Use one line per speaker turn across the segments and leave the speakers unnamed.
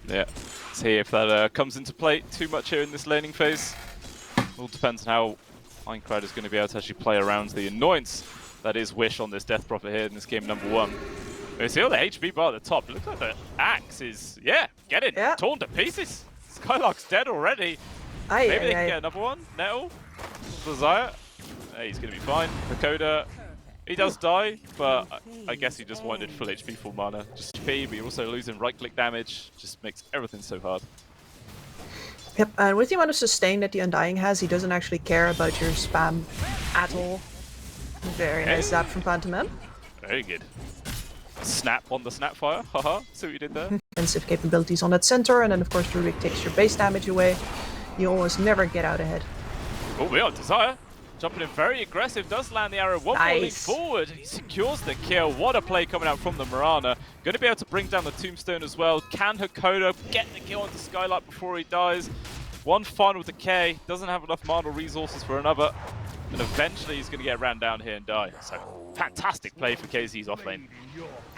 Yeah, see if that comes into play too much here in this laning phase. All depends on how Minecraft is going to be able to actually play around the annoyance that is Wish on this Death Prophet here in this game number 1. We see all the HP bar at the top. It looks like the axe is, getting torn to pieces. Skylark's dead already. Maybe they can get another one. Nettle, Desire. He's going to be fine. Pagoda, he does die, but I guess he just wanted full HP, full mana. Just HP, but you're also losing right-click damage. Just makes everything so hard.
Yep, and with the amount of sustain that the Undying has, he doesn't actually care about your spam at all. Very nice zap from Pantomime.
Very good. Snap on the Snapfire. Haha, see what you did there?
Defensive capabilities on that center, and then of course Rubik takes your base damage away. You almost never get out ahead.
Oh, we are Desire. Jumping in very aggressive, does land the arrow. One more leap forward. He secures the kill. What a play coming out from the Mirana. Going to be able to bring down the Tombstone as well. Can Hakoda get the kill onto Skylark before he dies? One final decay. Doesn't have enough mana resources for another. And eventually he's going to get ran down here and die. So, fantastic play for KZ's offlane.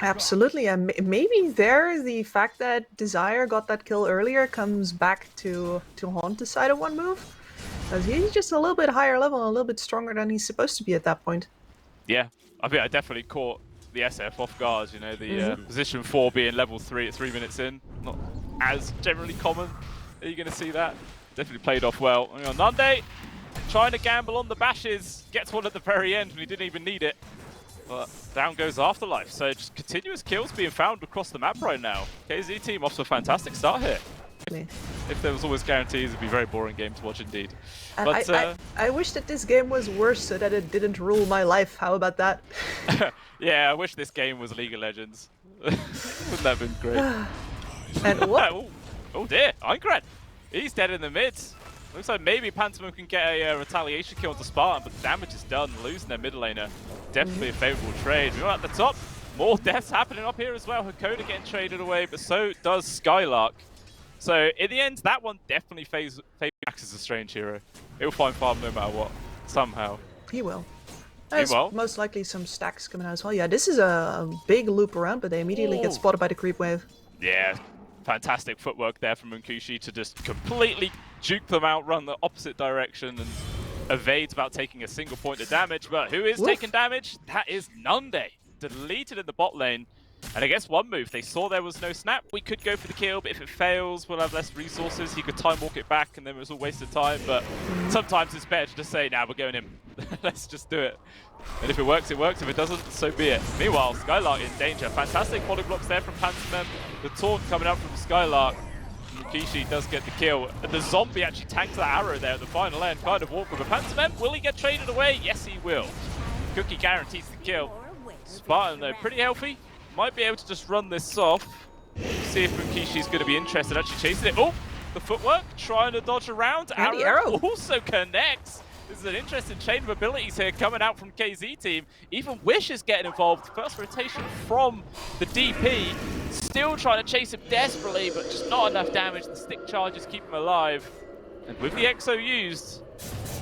Absolutely, and maybe there the fact that Desire got that kill earlier comes back to haunt the side of one move. Because he's just a little bit higher level and a little bit stronger than he's supposed to be at that point.
Yeah, I think I definitely caught the SF off guard, you know, the position 4 being level 3 at 3 minutes in. Not as generally common. Are you going to see that? Definitely played off well. Nande trying to gamble on the bashes, gets one at the very end when he didn't even need it. But down goes Afterlife, so just continuous kills being found across the map right now. KZ team off to a fantastic start here. If there was always guarantees, it'd be a very boring game to watch indeed.
And
but,
I wish that this game was worse so that it didn't rule my life. How about that?
Yeah, I wish this game was League of Legends. Wouldn't that have been great?
And what?
Oh dear, Aincrad. He's dead in the mid. Looks like maybe Pantomime can get a retaliation kill onto Spartan, but the damage is done, losing their mid laner. Definitely a favourable trade. We're at the top. More deaths happening up here as well. Hakoda getting traded away, but so does Skylark. So in the end, that one definitely favors Max as a strange hero. He'll find farm no matter what, somehow.
He will. There's most likely some stacks coming out as well. Yeah, this is a big loop around, but they immediately get spotted by the creep wave.
Yeah, fantastic footwork there from Munkushi to just completely juke them out, run the opposite direction, and evades about taking a single point of damage. But who is taking damage? That is Nande, deleted in the bot lane. And I guess one move, they saw there was no snap. We could go for the kill, but if it fails, we'll have less resources. He could time walk it back, and then it was all wasted time. But sometimes it's better to just say, nah, we're going in. Let's just do it. And if it works, it works. If it doesn't, so be it. Meanwhile, Skylark in danger. Fantastic body blocks there from Pantomime. The taunt coming out from Skylark. Mukishi does get the kill. And the zombie actually tanks that arrow there at the final end. Kind of awkward. But Pantomime, will he get traded away? Yes, he will. Cookie guarantees the kill. Spartan, though, pretty healthy. Might be able to just run this off. See if Munkishi's going to be interested actually chasing it. Oh, the footwork, trying to dodge around.
And the arrow
also connects. This is an interesting chain of abilities here coming out from KZ team. Even Wish is getting involved. First rotation from the DP. Still trying to chase him desperately, but just not enough damage. The stick charges keep him alive. And with the EXO used,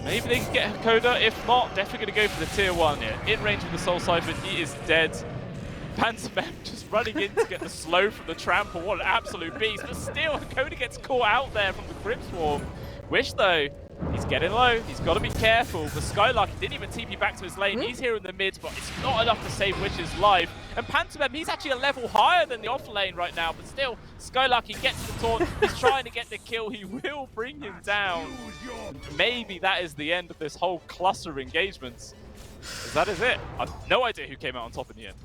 maybe they can get Hakoda. If not, definitely going to go for the tier 1. Yeah, in range of the Soul Siphon, he is dead. Pantomime just running in to get the slow from the trample. What an absolute beast. But still, Hakoda gets caught out there from the Grip Swarm. Wish, though, he's getting low. He's got to be careful. The Skylark didn't even TP back to his lane. He's here in the mid, but it's not enough to save Wish's life. And Pantomime, he's actually a level higher than the off lane right now. But still, Skylark, he gets the taunt. He's trying to get the kill. He will bring him down. Maybe that is the end of this whole cluster of engagements. That is it. I've no idea who came out on top in the end.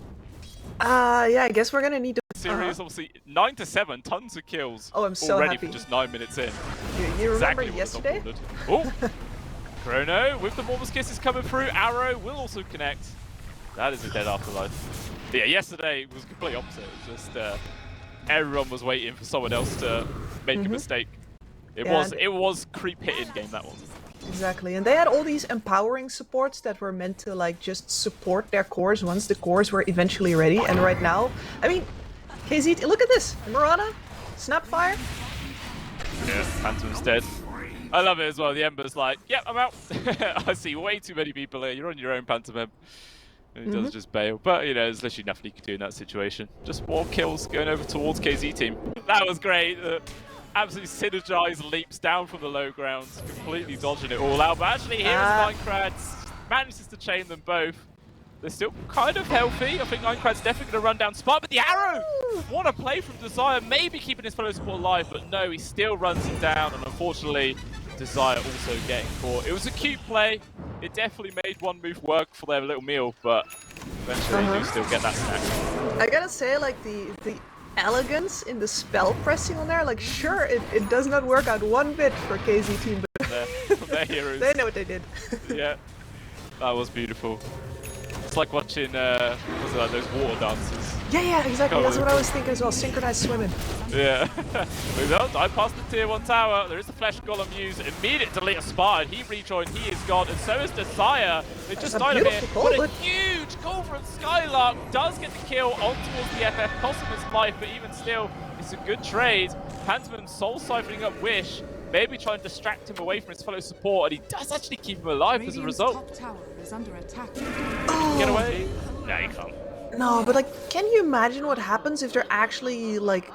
Yeah, I guess we're gonna need to...
Series, obviously, 9-7, tons of kills.
Oh, I'm so
already
happy.
For just 9 minutes in.
You remember yesterday?
Oh, Chrono with the Mormos Kisses coming through. Arrow will also connect. That is a dead afterlife. But yeah, yesterday was completely opposite. It was just everyone was waiting for someone else to make a mistake. It was creep hit in game, that one.
Exactly, and they had all these empowering supports that were meant to like just support their cores once the cores were eventually ready. And right now, I mean, KZ, look at this, Mirana, Snapfire.
Yeah, Phantom's dead. I love it as well. The Ember's like, yep, I'm out. I see way too many people here. You're on your own, Pantomime. And he does just bail. But, you know, there's literally nothing he can do in that situation. Just more kills going over towards KZ team. That was great. Absolutely synergized leaps down from the low ground, completely dodging it all out. But actually, here is Minecraft. Manages to chain them both. They're still kind of healthy. I think Minecraft's definitely going to run down Spark. But the arrow! What a play from Desire. Maybe keeping his fellow support alive, but no, he still runs him down. And unfortunately, Desire also getting caught. It was a cute play. It definitely made one move work for their little meal, but eventually they do still get that snack.
I gotta say, like, the elegance in the spell pressing on there, like, sure, it does not work out one bit for KZ team, but
Their heroes.
they know what they did.
Yeah, that was beautiful. It's like watching, what was it, like those water dances.
Yeah, exactly. That's what I was thinking as well. Synchronized swimming.
Yeah. I passed the tier 1 tower. There is the flesh golem used. Immediate delete of Spire. He rejoined. He is gone. And so is Desire. They just died a bit. But a huge goal from Skylark. Does get the kill on towards the FF. Cost him his life, but even still, it's a good trade. Pantsman soul siphoning up Wish. Maybe trying to distract him away from his fellow support. And he does actually keep him alive as a result.
Top tower is under attack.
Get away. No, you can't.
No, but like, can you imagine what happens if they're actually like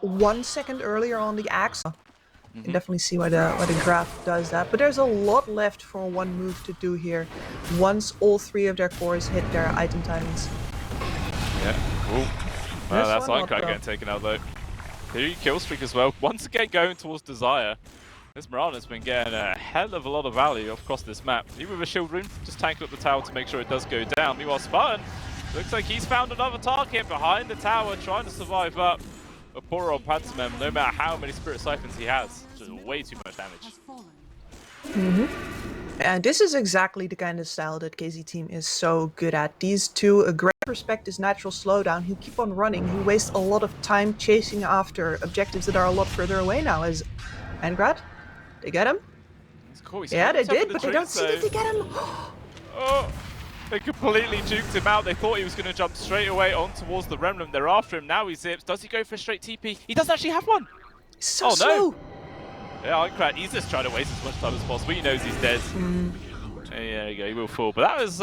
1 second earlier on the axe? You can definitely see why the graph does that. But there's a lot left for one move to do here. Once all 3 of their cores hit their item timings.
Yeah. Cool. Well, that's Minecraft getting taken out though. 3 kill streak as well. Once again going towards Desire. This Mirana's been getting a hell of a lot of value across this map. Even with a shield room, just tanking up the tower to make sure it does go down. Meanwhile, Spartan looks like he's found another target behind the tower, trying to survive up. A poor old Pantomime, no matter how many Spirit Siphons he has, just way too much damage.
And this is exactly the kind of style that KZ team is so good at. These two, a great respect his natural slowdown. He'll keep on running. He wastes a lot of time chasing after objectives that are a lot further away now. As Angrad, they get him?
Cool.
Yeah, they did, but they don't see that they get him.
Oh, they completely juked him out. They thought he was going to jump straight away on towards the Remnant. They're after him. Now he zips. Does he go for a straight TP? He doesn't actually have one.
So slow.
No. Yeah, Minecraft, he's just trying to waste as much time as possible. He knows he's dead. There you go, he will fall. But that was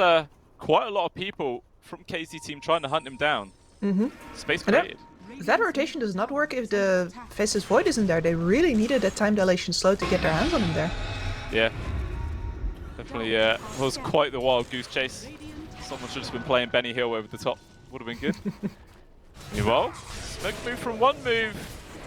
quite a lot of people from KZ team trying to hunt him down. Space created.
That rotation does not work if the Faceless Void isn't there. They really needed that time dilation slow to get their hands on him there.
Yeah. Definitely was quite the wild goose chase. Someone should have been playing Benny Hill over the top. Would have been good. Meanwhile, smoke move from one move.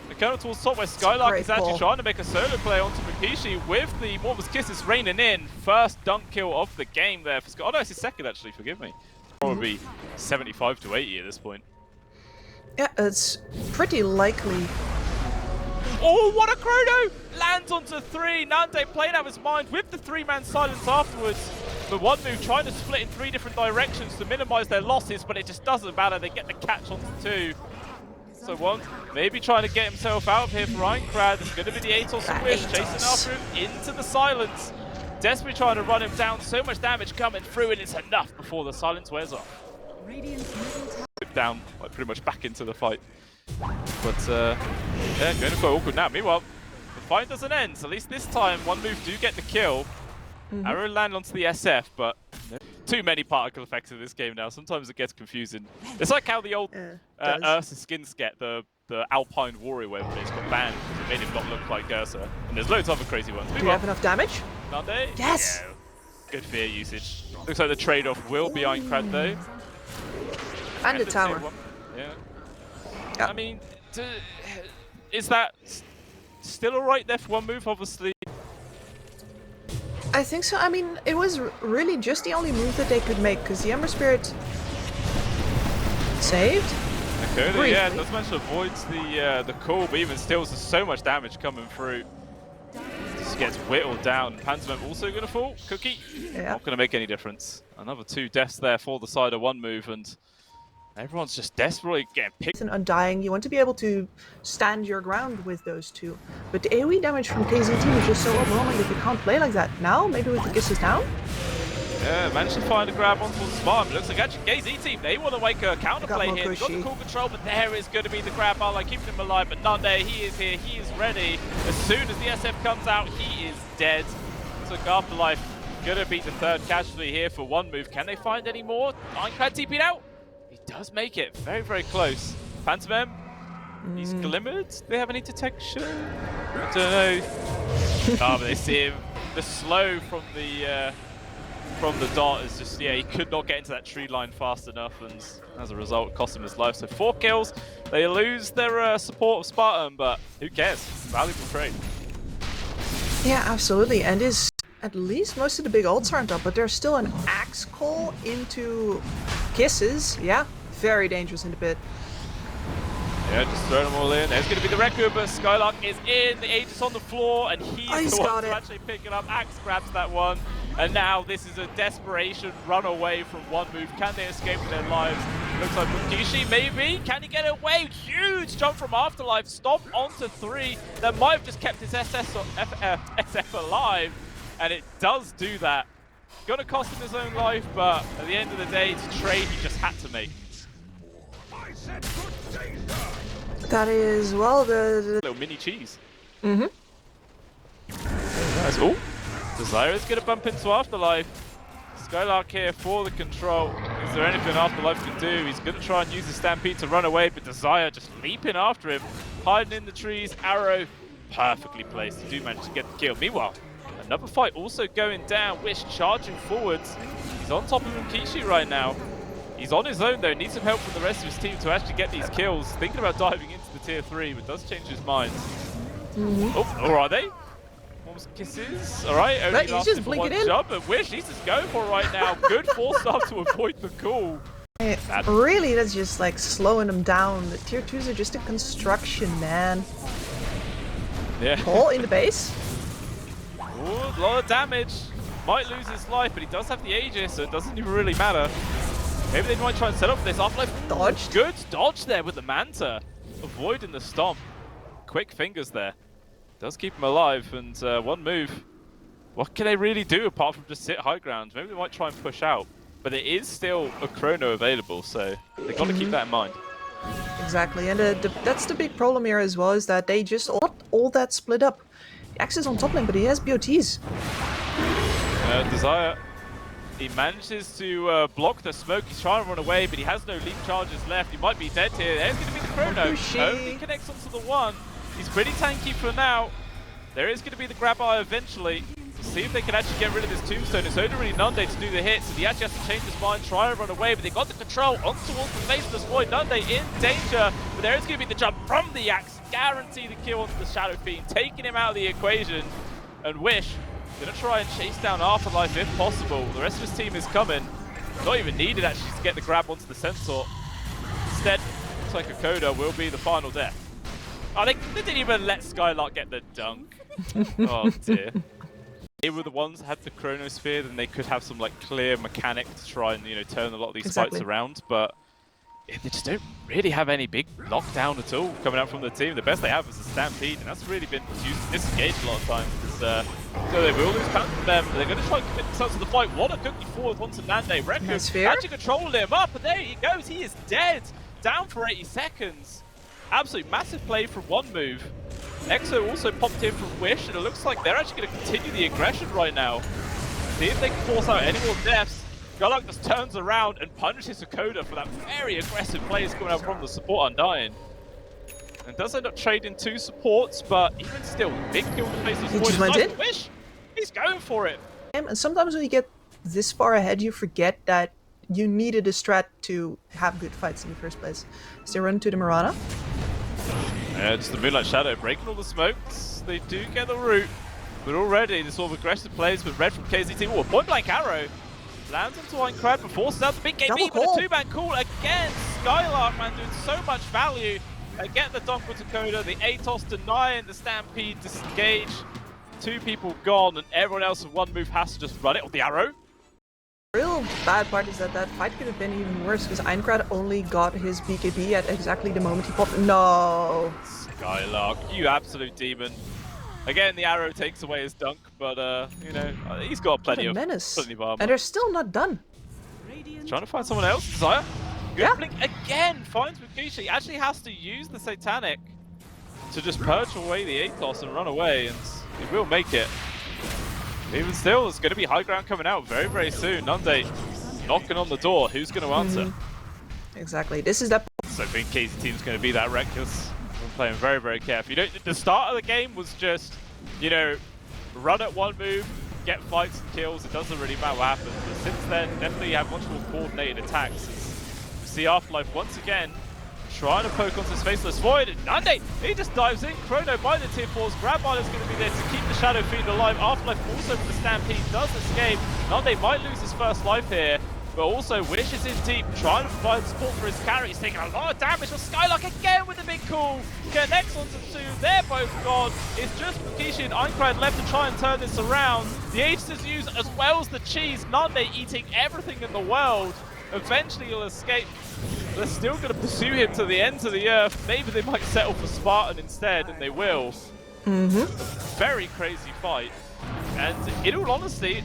The counter towards top where Skylark is actually trying to make a solo play onto Mukishi with the Morpheus Kisses raining in. First dunk kill of the game there for Sky. Oh no, it's his second actually, forgive me. Probably 75 to 80 at this point.
Yeah, it's pretty likely.
Oh, what a chrono! Lands onto 3. Nante playing out of his mind with the 3-man silence afterwards. The one move trying to split in 3 different directions to minimize their losses, but it just doesn't matter. They get the catch onto 2. So one, maybe trying to get himself out of here for Minecraft. It's going to be the Atos and Wish chasing after him into the silence. Desperately trying to run him down. So much damage coming through, and it's enough before the silence wears off. Down, like pretty much back into the fight. But yeah, going to quite awkward now. Meanwhile, the fight doesn't end. So at least this time, one move do get the kill. Arrow land onto the SF, but too many particle effects in this game now. Sometimes it gets confusing. It's like how the old Ursa skins get the Alpine Warrior where it's got banned because it made him not look like Ursa. And there's loads of other crazy ones.
Do you have enough damage?
Nande?
Yes!
Yeah. Good fear usage. Looks like the trade-off will be Einkrad though.
And the tower.
Yeah. I mean, is that still alright there for one move, obviously?
I think so. I mean, it was really just the only move that they could make, because the Ember Spirit saved.
Okay, yeah, does manage to avoid the call, but even still, there's so much damage coming through. Just gets whittled down. Pantomime also going to fall. Cookie, not going to make any difference. Another 2 deaths there for the side of one move, and everyone's just desperately getting picked.
And Undying, you want to be able to stand your ground with those 2. But the AoE damage from KZ team is just so overwhelming that you can't play like that. Now, maybe with the kisses down?
Yeah, managed to find a grab onto the Spartan. Looks like actually KZ team, they want to make a counterplay here. They've got the cool control, but there is going to be the grab bar, like keeping him alive. But Nande, he is here, he is ready. As soon as the SF comes out, he is dead. So Afterlife gonna beat the third casualty here for one move. Can they find any more? Minecraft TP'd out. He does make it. Very, very close. Phantom M, he's glimmered. Do they have any detection? I don't know. Oh, but they see him. The slow from the dot is just, yeah, he could not get into that tree line fast enough, and as a result, cost him his life. So 4 kills. They lose their support of Spartan, but who cares? Valuable trade.
Yeah, absolutely. And at least most of the big ults aren't up, but there's still an axe call into kisses. Yeah, very dangerous in the pit.
Yeah, just throw them all in. There's going to be the Requiem, but Skylark is in. The Aegis on the floor, and he's the one to actually pick it up. Axe grabs that one. And now this is a desperation run away from one move. Can they escape with their lives? Looks like Mukishi, maybe. Can he get away? Huge jump from Afterlife. Stomp onto 3. That might have just kept his SF alive. And it does do that. Gonna cost him his own life, but at the end of the day, it's a trade he just had to make.
That is, well, the
little mini cheese.
Mm-hmm.
Nice. Oh, Desire is gonna bump into Afterlife. Skylark here for the control. Is there anything Afterlife can do? He's gonna try and use the Stampede to run away, but Desire just leaping after him, hiding in the trees. Arrow perfectly placed. You do manage to get the kill. Meanwhile, another fight also going down. Wish charging forwards. He's on top of Mukishi right now. He's on his own though, needs some help from the rest of his team to actually get these kills. Thinking about diving into the tier 3, but does change his mind. Oh, or are they? Almost kisses. Alright, only lasting for one jump, but Wish, he's just going for it right now. Good 4-star to avoid the call.
Really, that's just like slowing them down. The tier 2s are just a construction, man.
Yeah.
All in the base.
Ooh, a lot of damage. Might lose his life, but he does have the Aegis, so it doesn't even really matter. Maybe they might try and set up this Afterlife.
Dodged.
Good dodge there with the Manta. Avoiding the stomp. Quick fingers there. Does keep him alive, and one move. What can they really do apart from just sit high ground? Maybe they might try and push out. But there is still a chrono available, so they've got to keep that in mind.
Exactly, and that's the big problem here as well, is that they just all that split up. The Axe is on top lane, but he has BOTs.
Desire, he manages to block the smoke. He's trying to run away, but he has no leap charges left. He might be dead here. There's going to be the chrono. Only connects onto the 1. He's pretty tanky for now. There is going to be the grab eye eventually. To see if they can actually get rid of this tombstone. It's only really Nunde to do the hits, and he actually has to change his mind, try and run away, but they got the control on towards the faceless void. Nunde in danger, but there is going to be the jump from the Axe. Guarantee the kill onto the Shadow Fiend, taking him out of the equation. And Wish gonna try and chase down Afterlife if possible. The rest of his team is coming. Not even needed actually to get the grab onto the Centaur. Instead, looks like Akoda will be the final death. Oh, they didn't even let Skylark get the dunk. Oh dear. They were the ones that had the Chronosphere, then they could have some like clear mechanic to try and, you know, turn a lot of these fights around, but yeah, they just don't really have any big lockdown at all coming out from the team. The best they have is a Stampede, and that's really been used to disengage a lot of times. So they will lose count from them. They're going to try and commit themselves to the fight. What a cookie forward onto Nande. Requiem actually controlling him up, and there he goes. He is dead. Down for 80 seconds. Absolute massive play from one move. Exo also popped in from Wish, and it looks like they're actually going to continue the aggression right now. See if they can force out any more deaths. Skylark just turns around and punishes Akoda for that very aggressive play coming out from the support Undying. And does end up trading 2 supports, but even still, big kill to face this void. Nice Wish! He's going for it!
And sometimes when you get this far ahead, you forget that you needed a strat to have good fights in the first place. So they run to the Mirana.
Yeah, just the Moonlight Shadow breaking all the smokes. They do get the root, but already the sort of aggressive plays with Red from KZT. Oh, a point blank arrow. Lands into Minecraft, but forces out the big game beat with a 2-man call again. Skylark, man, doing so much value. They get the dunk with Akoda, the Atos denying the Stampede disengage. 2 people gone, and everyone else in one move has to just run it with the arrow.
The real bad part is that fight could have been even worse, because Einkrad only got his BKB at exactly the moment he popped. No!
Skylark, you absolute demon. Again, the arrow takes away his dunk, but you know, he's got plenty of armor.
And they're still not done.
Trying to find someone else, Desire. Good blink again, finds Mukishi. Actually has to use the Satanic to just purge away the Atos and run away, and he will make it. Even still, there's going to be high ground coming out very, very soon. Nande knocking on the door. Who's going to answer?
Exactly. This is that.
So I think KZ team's going to be that reckless. We're playing very, very carefully. You know, the start of the game was just, you know, run at one move, get fights and kills. It doesn't really matter what happens. But since then, definitely have much more coordinated attacks. We see Afterlife once again trying to poke onto his faceless void. Nande, he just dives in. Chrono by the tier 4s. Grabmine is going to be there to keep the Shadow Fiend alive. Afterlife also with the Stampede does escape. Nande might lose his first life here, but also Wish is in deep, trying to provide support for his carry. He's taking a lot of damage. But Skylark again with the big call. Connects onto two. They're both gone. It's just Mukishi and Einkrad left to try and turn this around. The Aegis is used as well as the cheese. Nande eating everything in the world. Eventually he'll escape. They're still going to pursue him to the ends of the earth. Maybe they might settle for Spartan instead, and they will. Very crazy fight. And in all honesty,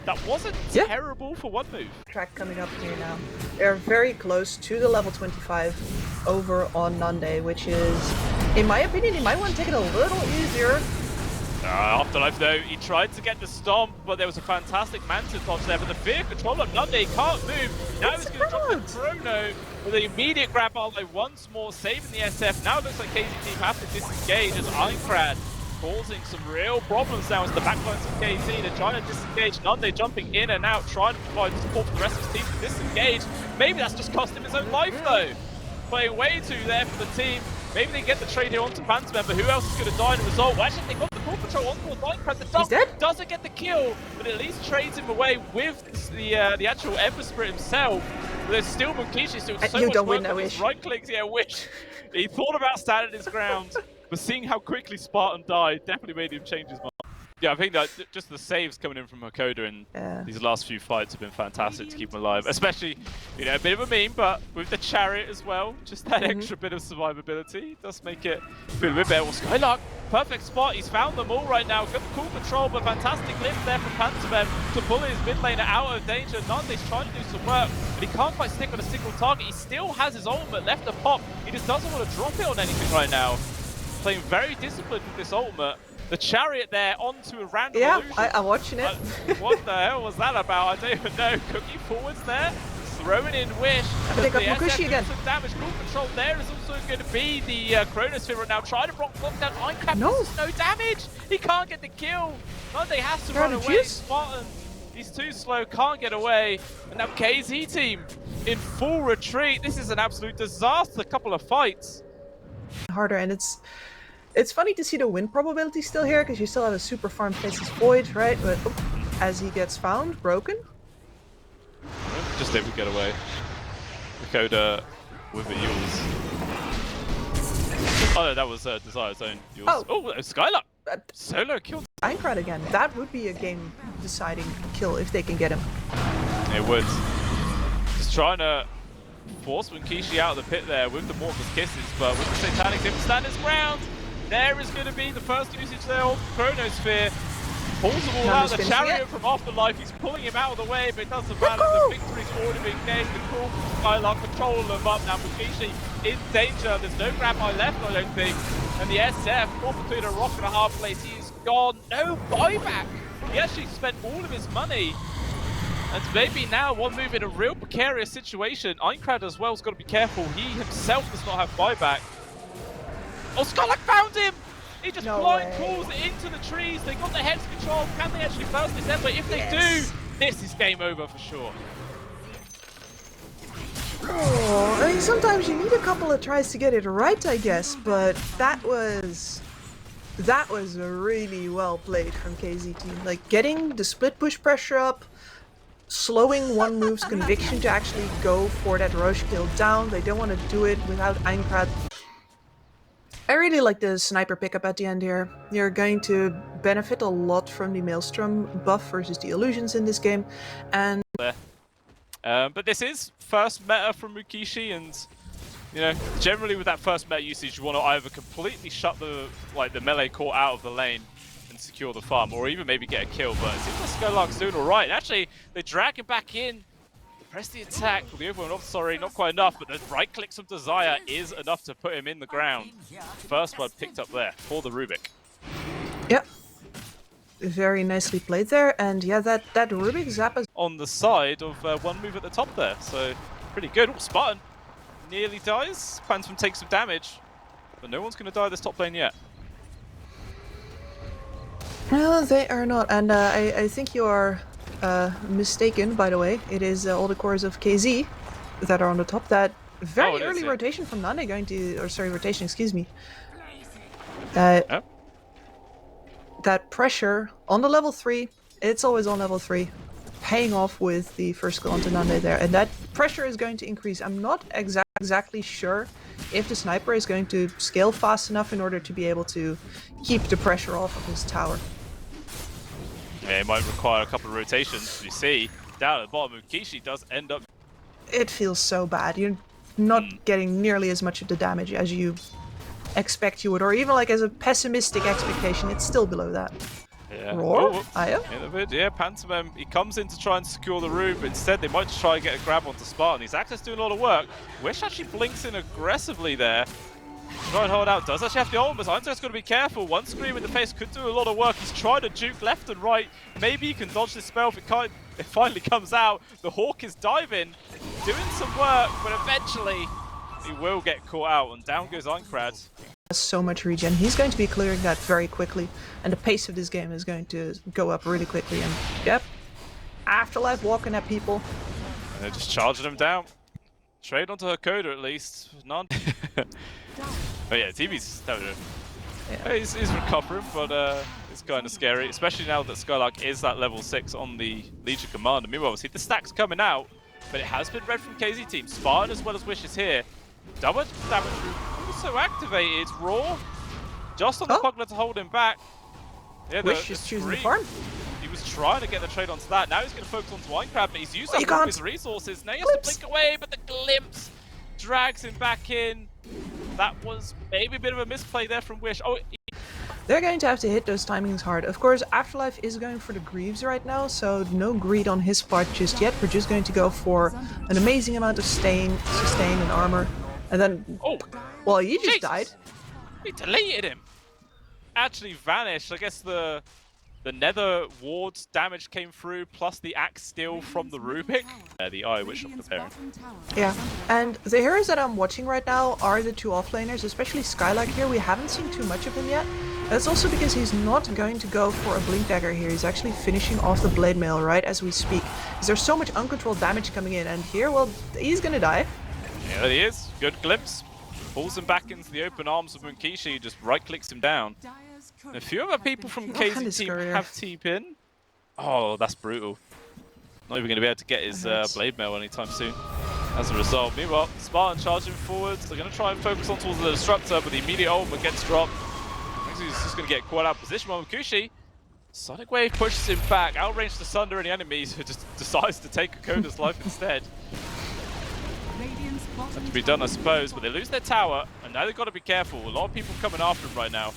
that wasn't terrible for one move.
Track coming up here now. They're very close to the level 25 over on Nande, which is, in my opinion, you might want to take it a little easier.
Afterlife though, he tried to get the stomp, but there was a fantastic Mantis dodge there, but the fear control of Nande can't move. Now he's going to drop the Chrono with the immediate grab ally once more, saving the SF. Now it looks like KZ team have to disengage as Einkrad causing some real problems now as the backlines of KZ. They're trying to disengage. Nande jumping in and out, trying to provide support for the rest of his team to disengage. Maybe that's just cost him his own life though. Playing way too there for the team. Maybe they get the trade here onto Phantom, but who else is going to die in the result? Well, actually, they got the core control on Einkrad. The Dust doesn't get the kill, but at least trades him away with the actual Ember Spirit himself. But there's still Mukishi, still so much work on his right clicks. Yeah, Wish. He thought about standing his ground, but seeing how quickly Spartan died definitely made him change his mind. Yeah, I think that just the saves coming in from Hakoda in these last few fights have been fantastic to keep him alive. Especially, you know, a bit of a meme, but with the chariot as well, just that extra bit of survivability does make it feel a bit better. Well, Skylark, perfect spot. He's found them all right now. Got the cool control, but fantastic lift there from Pantomem to pull his mid laner out of danger. Nande's trying to do some work, but he can't quite stick on a single target. He still has his ultimate left to pop. He just doesn't want to drop it on anything right now. Playing very disciplined with this ultimate. The chariot there onto a random illusion.
I'm watching it.
What the hell was that about? I don't even know. Cookie forwards there. Throwing in Wish.
Pick up Mukushi again.
Some damage. Cool control there is also going to be the Chronosphere right now. Trying to block down Einkrad. No damage. He can't get the kill. Nande has to run away. Spartan. He's too slow. Can't get away. And now KZ team in full retreat. This is an absolute disaster. A couple of fights.
Harder, and it's funny to see the win probability still here, because you still have a super farm faces void, right? But as he gets found, broken.
Just able to get away. Hakoda with the Yules. Oh no, that was Desire's own Yules. Oh, Skylark! Solo killed
Einkrad again. That would be a game-deciding kill if they can get him.
It would. Just trying to force Mukishi out of the pit there with the Morpheus Kisses, but with the Satanic didn't stand his ground. There is going to be the first usage there of Chronosphere. Pulls them all out. The chariot from Afterlife, he's pulling him out of the way, but it doesn't matter. The victory's already been gained. The cool Skylark controlling them up. Now Mukishi in danger. There's no grab eye left, I don't think. And the SF, caught between a rock and a hard place. He's gone. No buyback. He actually spent all of his money. And maybe now one move in a real precarious situation. Einkrad as well has got to be careful. He himself does not have buyback. Oh, Skylark found him! He just blind calls it into the trees. They got the heads control. Can they actually burst this Ember? If they do, this is game over for sure.
Oh, I mean, sometimes you need a couple of tries to get it right, I guess, but that was really well played from KZ team. Like, getting the split push pressure up, slowing one move's conviction to actually go for that Roche kill down. They don't want to do it without Einkrad. I really like the sniper pickup at the end here. You're going to benefit a lot from the Maelstrom buff versus the illusions in this game, and
but this is first meta from Mukishi, and you know, generally with that first meta usage, you want to either completely shut the melee core out of the lane and secure the farm, or even maybe get a kill. But it seems like Skylark's doing all right. And actually, they drag him back in. Press the attack for the overwhelm. Oh, sorry, not quite enough, but the right clicks of Desire is enough to put him in the ground. First blood picked up there for the Rubik.
Yep. Very nicely played there, and yeah, that Rubik Zappa
On the side of one move at the top there, so pretty good. Oh, Spartan nearly dies. Phantom takes some damage, but no one's going to die this top lane yet.
No, they are not, and I think you are mistaken, by the way. It is all the cores of KZ that are on the top. That very early rotation from Nande going to, or sorry, rotation, excuse me. That pressure on the level 3, it's always on level 3, paying off with the first skill onto Nande there, and that pressure is going to increase. I'm not exactly sure if the sniper is going to scale fast enough in order to be able to keep the pressure off of his tower.
Yeah, it might require a couple of rotations. You see, down at the bottom, Kishi does end up...
It feels so bad. You're not getting nearly as much of the damage as you expect you would, or even like as a pessimistic expectation, it's still below that.
Yeah.
Roar?
Yeah, Pantomime, he comes in to try and secure the room, but instead they might just try and get a grab onto Spartan. His Access doing a lot of work. Wish actually blinks in aggressively there. Try and hold out. Does actually have the ult, but Einstein's got to be careful. One scream in the face could do a lot of work. He's tried to juke left and right. Maybe he can dodge this spell if it finally comes out. The Hawk is diving, doing some work, but eventually he will get caught out, and down goes Einkrad.
So much regen. He's going to be clearing that very quickly, and the pace of this game is going to go up really quickly. And yep, Afterlife walking at people.
And they're just charging him down. Trade onto her coder at least. None. But yeah, TV's he's recovering, but it's kind of scary, especially now that Skylark is that level 6 on the Legion Commander. Meanwhile, obviously the stack's coming out, but it has been red from KZ team. Spartan as well as Wish is here. Double damage also activated. Raw just on the Pugler to hold him back. Yeah,
Wish is choosing the farm.
He was trying to get the trade onto that. Now he's going to focus on Winecrab, but he's used up all his resources. Now he has to blink away, but the glimpse drags him back in. That was maybe a bit of a misplay there from Wish. Oh,
they're going to have to hit those timings hard. Of course, Afterlife is going for the Greaves right now, so no greed on his part just yet. We're just going to go for an amazing amount of sustain and armor. And then, well, he just died.
He deleted him. Actually vanished. I guess the nether ward's damage came through, plus the axe steal from the Rubik. The eye which I'm preparing.
Yeah, and the heroes that I'm watching right now are the two offlaners, especially Skylark here. We haven't seen too much of him yet. That's also because he's not going to go for a blink dagger here. He's actually finishing off the blade mail right as we speak. Because there's so much uncontrolled damage coming in, and here, well, he's gonna die.
Yeah, he is. Good glimpse. Pulls him back into the open arms of Munkishi, just right-clicks him down. A few other people from KZ team have TP-in. Oh, that's brutal. Not even going to be able to get his blade mail anytime soon. As a result, meanwhile, Spartan charging forwards. They're going to try and focus on towards the Disruptor, but the immediate ultimate gets dropped. He's just going to get caught out of position by Munkishi. Sonic Wave pushes him back, outranges the Sunder and the enemies, who just decides to take Akoda's life instead. That to be done, I suppose, but they lose their tower, and now they've got to be careful. A lot of people coming after him right now.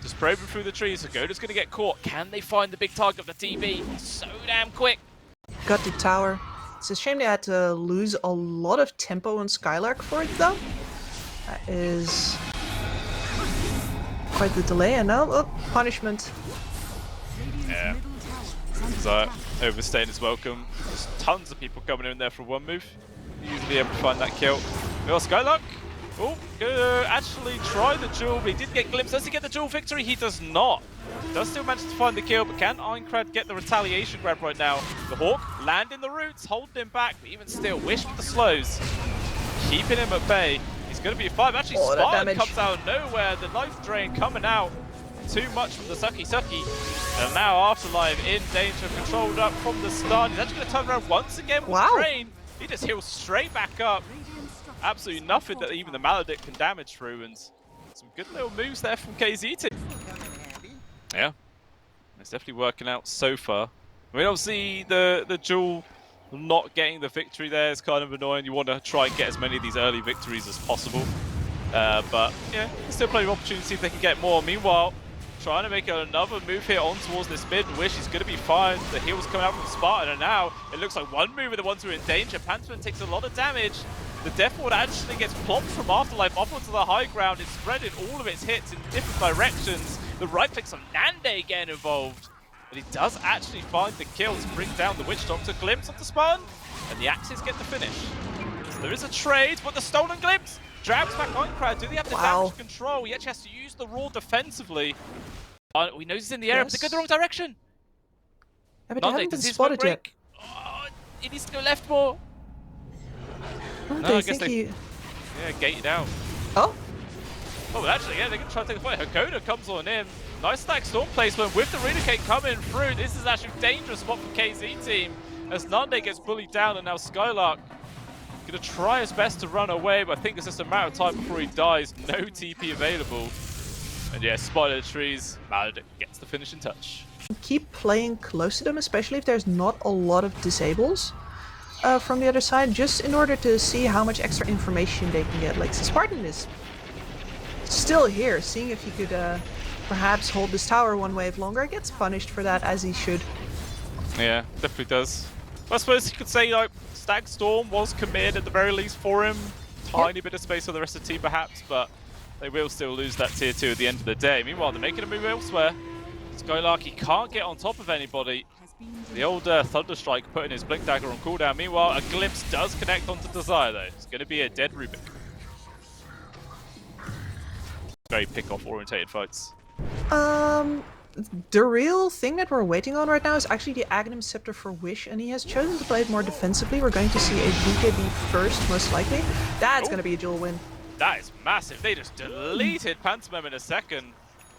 Just probing through the trees. Akoda's going to get caught. Can they find the big target of the TV? So damn quick.
Got the tower. It's a shame they had to lose a lot of tempo on Skylark for it, though. That is quite the delay, and now punishment.
Yeah. So overstaying his welcome. There's tons of people coming in there for one move. Usually able to find that kill. Well, Skylark. Oh, actually try the duel, but he did get glimpse. Does he get the duel victory? He does not. Does still manage to find the kill, but can Einkrad get the retaliation grab right now? The Hawk landing the roots, holding him back, but even still, Wish with the slows. Keeping him at bay. He's going to be 5. Actually, Spartan comes out of nowhere. The life drain coming out. Too much from the Sucky. And now Afterlife in danger, controlled up from the start. He's actually going to turn around once again with the drain. He just heals straight back up. Absolutely nothing that even the Maledict can damage through, and some good little moves there from KZ team. Yeah, it's definitely working out so far. I mean, obviously the duel not getting the victory there is kind of annoying. You want to try and get as many of these early victories as possible. But yeah, there's still plenty of opportunity if they can get more. Meanwhile, trying to make another move here on towards this mid. Wish he's going to be fine. The heal's coming out from Spartan, and now it looks like one move of the ones who are in danger. Pantherman takes a lot of damage. The Death Ward actually gets plopped from Afterlife up onto the high ground. It's spreading all of its hits in different directions. The right clicks on Nande getting involved. but he does actually find the kill to bring down the Witch Doctor. Glimpse of the Spartan, and the Axes get the finish. So there is a trade, but the stolen Glimpse drags back Ironcrad. Do they have the damage control? He actually has to use the Raw defensively. We know he's in the area, but they go the wrong direction.
Yeah, but they haven't been spotted yet.
Oh, he needs to go left more.
Oh,
No, I guess they... Yeah, gated out.
Oh?
Oh, actually, yeah, they're going to try to take the fight. Hakoda comes on in. Nice stack storm placement with the Relocate coming through. This is actually a dangerous spot for KZ team as Nande gets bullied down, and now Skylark going to try his best to run away, but I think it's just a matter of time before he dies. No TP available. And yeah, spotted the trees. Maledict gets the finishing touch.
Keep playing close to them, especially if there's not a lot of disables from the other side, just in order to see how much extra information they can get. Like, the Spartan is still here, seeing if he could perhaps hold this tower one wave longer. Gets punished for that, as he should.
Yeah, definitely does. I suppose you could say, like, Stag Storm was committed at the very least for him. Tiny bit of space for the rest of the team, perhaps, but they will still lose that tier 2 at the end of the day. Meanwhile, they're making a move elsewhere. Skylark, he can't get on top of anybody. The old Thunderstrike putting his Blink Dagger on cooldown. Meanwhile, a Glimpse does connect onto Desire, though. It's going to be a dead Rubik. Very pick-off orientated fights.
The real thing that we're waiting on right now is actually the Aghanim Scepter for Wish, and he has chosen to play it more defensively. We're going to see a BKB first, most likely. That's going to be a dual win.
That is massive. They just deleted Pantomime in a second.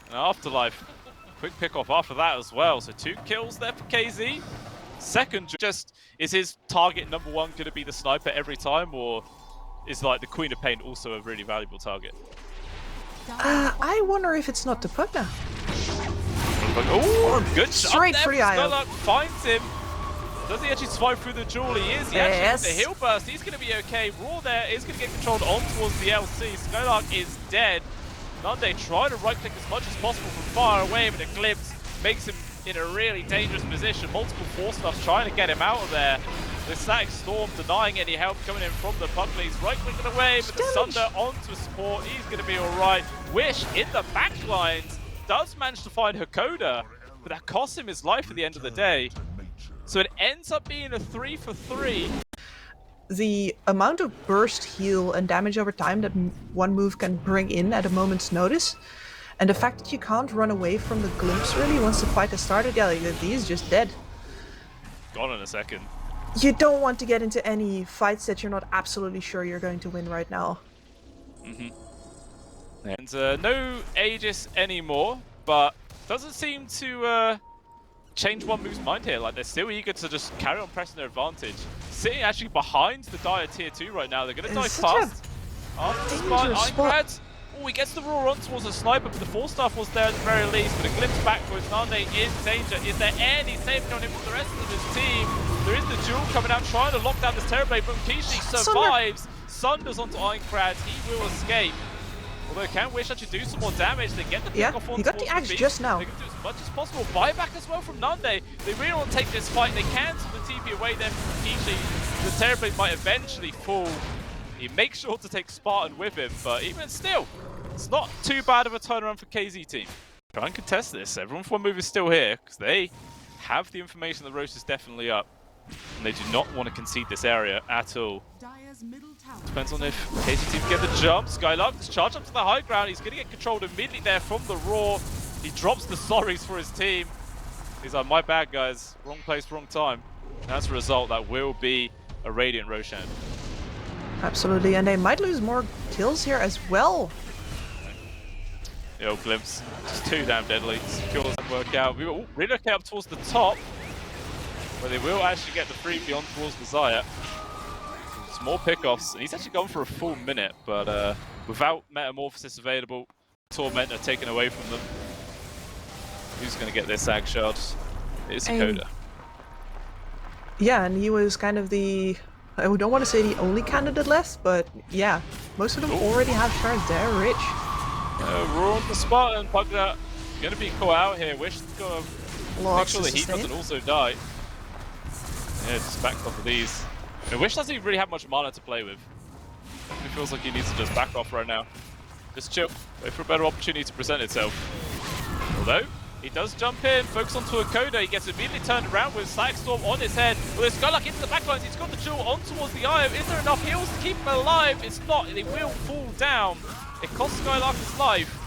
And Afterlife, quick pick-off after that as well. So 2 kills there for KZ. Second, just, is his target number 1 going to be the sniper every time, or is like the Queen of Pain also a really valuable target?
I wonder if it's not the Pugna.
Oh, good shot.
Straight for the eye.
Skylark finds him. Does he actually survive through the jewel? He is. He actually has the heal burst. He's going to be okay. Raw there is going to get controlled on towards the LC. Skylark is dead. Nande trying to right-click as much as possible from far away, but a Glimpse makes him in a really dangerous position. Multiple Force Stuffs trying to get him out of there. The Static Storm denying any help coming in from the Puglies. Right-clicking away, but the Sunder onto support. He's going to be alright. Wish in the backlines does manage to find Hakoda, but that costs him his life at the end of the day. So it ends up being a 3 for 3.
The amount of burst heal and damage over time that one move can bring in at a moment's notice, and the fact that you can't run away from the Glimpse really once the fight has started, yeah, like, he's just dead.
Gone in a second.
You don't want to get into any fights that you're not absolutely sure you're going to win right now.
And no Aegis anymore, but doesn't seem to change one move's mind here. Like, they're still eager to just carry on pressing their advantage. Sitting actually behind the Dire tier 2 right now. They're going to die fast. After the Ironclad. Oh, he gets the raw run towards the sniper, but the Force Staff was there at the very least. But a Glimpse backwards. Nande in danger. Is there any save coming in from the rest of his team? There is the duel coming out, trying to lock down this Terrorblade, but Kishi survives. Sunders onto Ironclad. He will escape. Although can Wish actually do some more damage. They get the pick off on.
He got the axe just now.
They can do as much as possible. Buyback as well from Nande. They really want to take this fight. They cancel the TP away there from Kishi. The Terrorblade might eventually fall. He makes sure to take Spartan with him, but even still, it's not too bad of a turnaround for KZ team. Try and contest this. Everyone for one move is still here because they have the information the roast is definitely up. And they do not want to concede this area at all. Depends on if KZ team get the jump. Skylark just charge up to the high ground. He's going to get controlled immediately there from the Raw. He drops the sorries for his team. He's like, my bad, guys. Wrong place, wrong time. And as a result, that will be a Radiant Roshan.
Absolutely, and they might lose more kills here as well.
The old Glimpse. Just too damn deadly. Kills don't work out. We will relocate up towards the top, where they will actually get the free beyond towards Desire. Some more pickoffs, and he's actually gone for a full minute, but without Metamorphosis available, Tormentor taken away from them. Who's going to get their Sag Shards? It's Hakoda.
Yeah, and he was kind of the, I don't want to say the only candidate left, but yeah, most of them already have shards. They're rich.
Raw on the Spartan. Pugna going to be caught out here. Wish to go make sure that he doesn't also die. Yeah, just back off of these. And Wish doesn't even really have much mana to play with. He feels like he needs to just back off right now. Just chill. Wait for a better opportunity to present itself. Although, He does jump in, focus onto a Coda. He gets immediately turned around with Storm on his head. Well, there's Skylark into the backlines. He's got the jewel on towards the Io. Is there enough heals to keep him alive? It's not. They will fall down. It costs Skylark his life.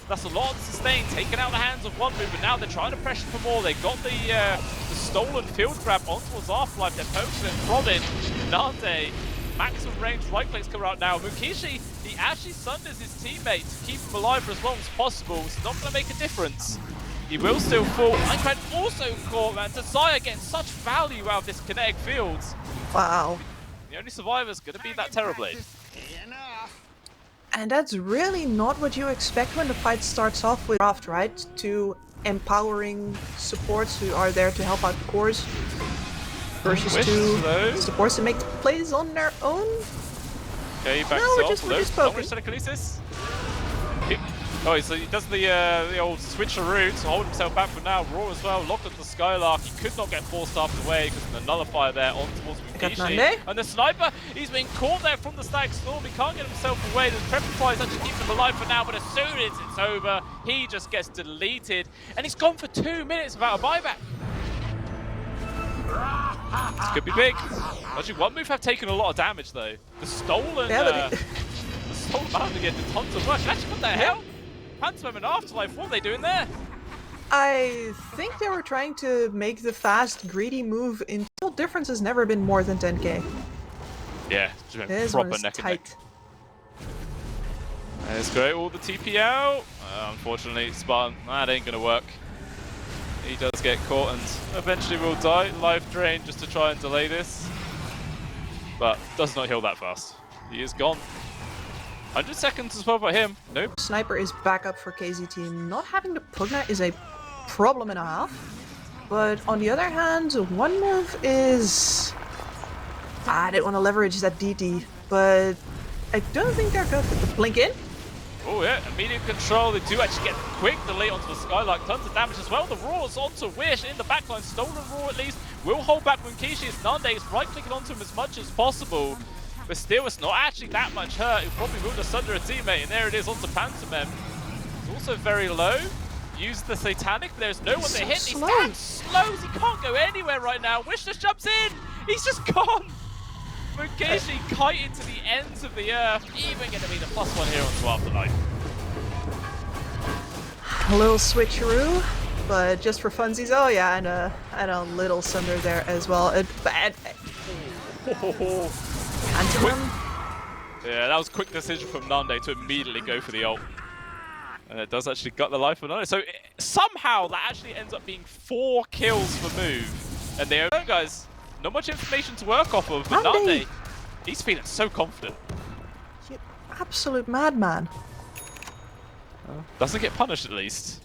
That's a lot of sustain, taken out the hands of one move, but now they're trying to pressure for more. They got the stolen field grab on towards Afterlife. They're poaching from it. Nande, maximum range right clicks come out now. Mukishi, he actually sunders his teammate to keep him alive for as long as possible. It's not going to make a difference. He will still fall. Minecraft also caught, man. Desire getting such value out of this kinetic field.
Wow.
The only survivor's going to be that Terrorblade.
And that's really not what you expect when the fight starts off with Raft, right? Two empowering supports who are there to help out the cores. Versus two supports that make plays on their own.
Okay, he backs off. Low telekinesis. Oh, so he does the old switcheroo to hold himself back for now. Raw as well, locked onto the Skylark. He could not get forced after away because of the nullifier there on towards Mukishi. And the sniper, he's been caught there from the Stag Storm. He can't get himself away. The Prepify is actually keeping him alive for now, but as soon as it's over, he just gets deleted. And he's gone for 2 minutes without a buyback. This could be big. Actually, one move have taken a lot of damage though. The stolen, the stolen mountain again did tons of work. Actually, what the hell? Pantomime and Afterlife, what are they doing there?
I think they were trying to make the fast, greedy move until difference has never been more than 10k.
Yeah,
this
proper
one is
neck
tight.
Let's go all the TP out. Unfortunately, Spartan, that ain't gonna work. He does get caught and eventually will die. Life drain just to try and delay this. But does not heal that fast. He is gone. 100 seconds as well for him. Nope.
Sniper is back up for KZ team. Not having the Pugna is a problem and a half. But on the other hand, one move is... I didn't want to leverage that DD, but I don't think they're good with the blink in.
Oh yeah, immediate control. They do actually get quick delay onto the Skylark. Tons of damage as well. The Raw's onto Wish in the backline. Stolen Raw at least. Will hold back Munkishi as Nande is right-clicking onto him as much as possible. But still, it's not actually that much hurt. It probably will just under a teammate. And there it is onto Pantomime. It's also very low. Use the Satanic, but there's no one to hit. He stands slow. He can't go anywhere right now. Wish just jumps in. He's just gone. Mukishi kited to the ends of the earth. Even going to be the +1 here onto Afterlife.
A little switcheroo, but just for funsies. Oh yeah, and a little Sunder there as well.
Yeah, that was a quick decision from Nande to immediately go for the ult. And it does actually gut the life of Nande. So somehow that actually ends up being 4 kills for Move. And there you go, guys. Not much information to work off of, but Nande, he's feeling so confident.
You absolute madman.
Doesn't get punished at least.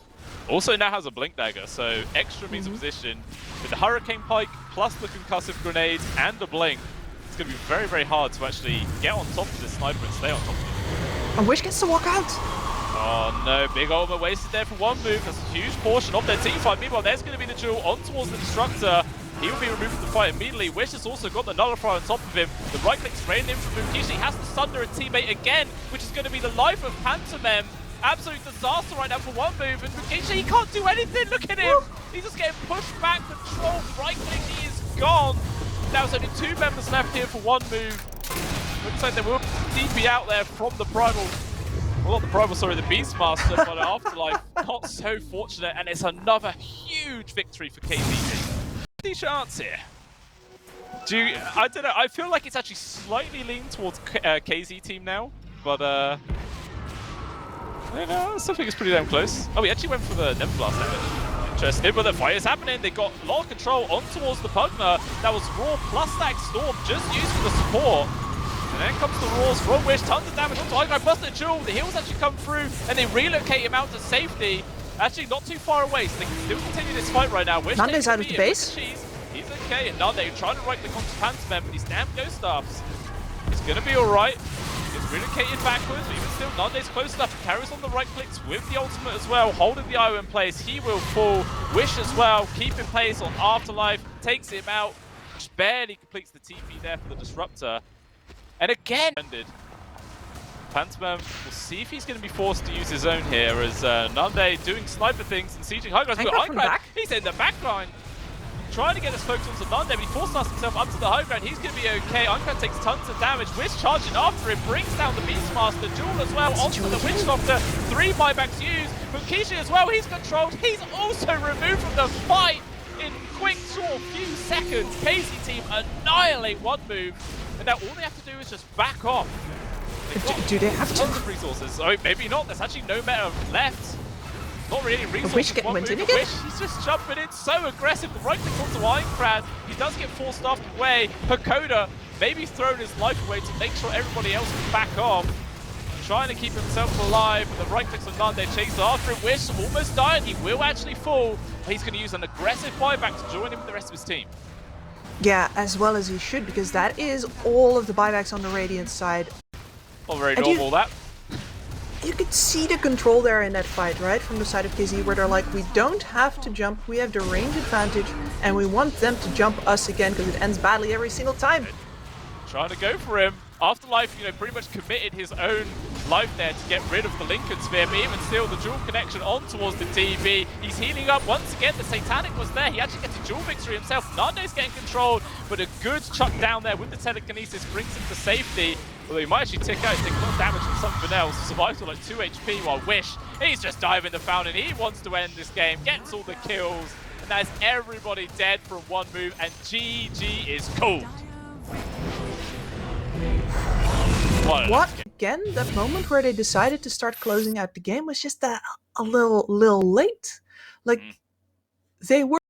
Also now has a Blink Dagger, so extra means of position. With the Hurricane Pike, plus the Concussive Grenade, and the Blink, it's going to be very, very hard to actually get on top of this sniper and stay on top of him.
And Wish gets to walk out.
Oh no, big ultimate wasted there for one move. That's a huge portion of their team fight. Meanwhile, there's going to be the duel on towards the Destructor. He will be removed from the fight immediately. Wish has also got the Nullifier on top of him. The right click's raining in from Mukishi. He has to Sunder a teammate again, which is going to be the life of Pantomime. Absolute disaster right now for one move. And Mukishi, he can't do anything. Look at him. He's just getting pushed back, controlled. Right click, he is gone. Now there's only 2 members left here for one move. Looks like there will DP out there from the Primal. Well, not the Primal, sorry, the Beastmaster, but Afterlife not so fortunate. And it's another huge victory for KZ. Any chance here? I don't know. I feel like it's actually slightly leaned towards KZ team now, but I don't know. I still think it's pretty damn close. Oh, he actually went for the Never Blast damage. Interesting, but the fight is happening. They got a lot of control on towards the Pugna. That was Raw plus Stag Storm, just used for the support. And then comes the Raws from Wish, tons of damage onto Igo, busted Jewel. The heals actually come through, and they relocate him out to safety. Actually, not too far away, so they can still continue this fight right now. Wish
Nande's out of the base.
He's okay, and Nande trying to right-click onto Pantomime, but these damn Ghost Staffs. He's going to be alright. He's relocated backwards, but even still, Nande's close enough. He carries on the right clicks with the ultimate as well, holding the IO in place. He will fall. Wish as well, keeping pace on Afterlife, takes him out. Just barely completes the TP there for the Disruptor. And again, Pantomime will see if he's going to be forced to use his own here as Nande doing sniper things and sieging high ground. He's in the back line. Trying to get his focus onto Nande, but he forced himself up to the high ground. He's going to be okay. Uncrad takes tons of damage. Wish charging after him, brings down the Beastmaster. Jewel as well onto the Witch Doctor. 3 buybacks used. Mukishi as well, he's controlled. He's also removed from the fight in quick, short, few seconds. KZ team annihilate one move, and now all they have to do is just back off.
Do they have
tons of resources? Oh, maybe not. There's actually no meta left. Not really resources.
Wish in again?
Wish, he's just jumping in so aggressive. The right click onto Ironclad. He does get forced off the way. Hakoda maybe throwing his life away to make sure everybody else can back off. Trying to keep himself alive. The right clicks on Nande, chase after him. Wish almost died. He will actually fall. He's going to use an aggressive buyback to join in with the rest of his team.
Yeah, as well as he should, because that is all of the buybacks on the Radiant side.
Not very normal, that.
You could see the control there in that fight, right? From the side of KZ, where they're like, we don't have to jump, we have the range advantage, and we want them to jump us again, because it ends badly every single time.
Trying to go for him. Afterlife, pretty much committed his own life there to get rid of the Lincoln Sphere, but even still, the dual connection on towards the TV. He's healing up once again. The Satanic was there. He actually gets a dual victory himself. Nande's getting controlled, but a good chuck down there with the telekinesis brings him to safety. Although he might actually take a lot of damage from something else. Survives with like 2 HP while Wish, he's just diving the fountain. He wants to end this game, gets all the kills, and that is everybody dead from one move, and GG is cool.
What? Again, that moment where they decided to start closing out the game was just a little late. Like, they were